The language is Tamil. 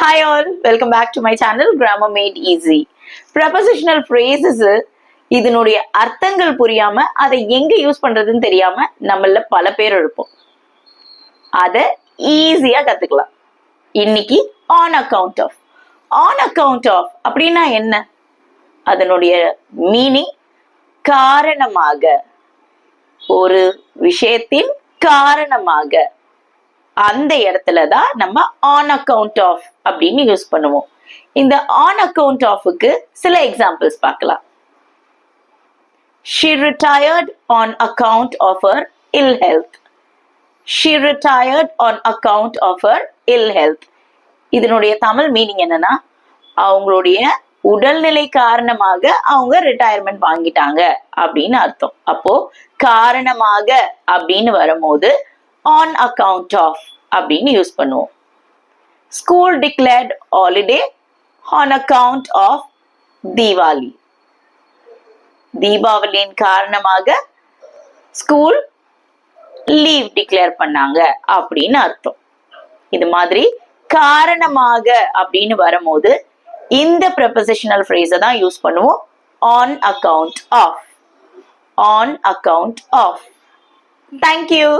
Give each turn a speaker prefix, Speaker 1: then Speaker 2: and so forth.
Speaker 1: Hi all, welcome back to my channel Grammar Made Easy. Prepositional phrases இதனுடைய அர்த்தங்கள் புரியாம அதை எங்க யூஸ் பண்றதுன்னு தெரியாம நம்மள பல பேர் இருப்போம். அதை ஈஸியா கத்துக்கலாம். இன்னைக்கு on account of. On account of அப்படின்னா என்ன? அதனுடைய மீனிங் காரணமாக, ஒரு விஷயத்தின் காரணமாக, அந்த இடத்துலதான் நம்ம on account of அப்படின்னு யூஸ் பண்ணுவோம். இந்த on account ofக்கு சில எக்ஸாம்பிள்ஸ் பார்க்கலாம். She retired on account of her ill health. She retired on account of her ill health. இதனுடைய தமிழ் மீனிங் என்னன்னா, அவங்களுடைய உடல்நிலை காரணமாக அவங்க ரிட்டையர்மெண்ட் வாங்கிட்டாங்க அப்படின்னு அர்த்தம். அப்போ காரணமாக அப்படின்னு வரும்போது on account of அப்படின்னு யூஸ் பண்ணுவோம். School declared holiday on account of Diwali. தீபாவளியின் காரணமாக ஸ்கூல் லீவ் டிக்ளேர் பண்ணாங்க அப்படின்னு அர்த்தம். இது மாதிரி காரணமாக அப்படின்னு வரும்போது இந்த prepositional phrase தான் யூஸ் பண்ணுவோம். on account of. On account of. Thank you.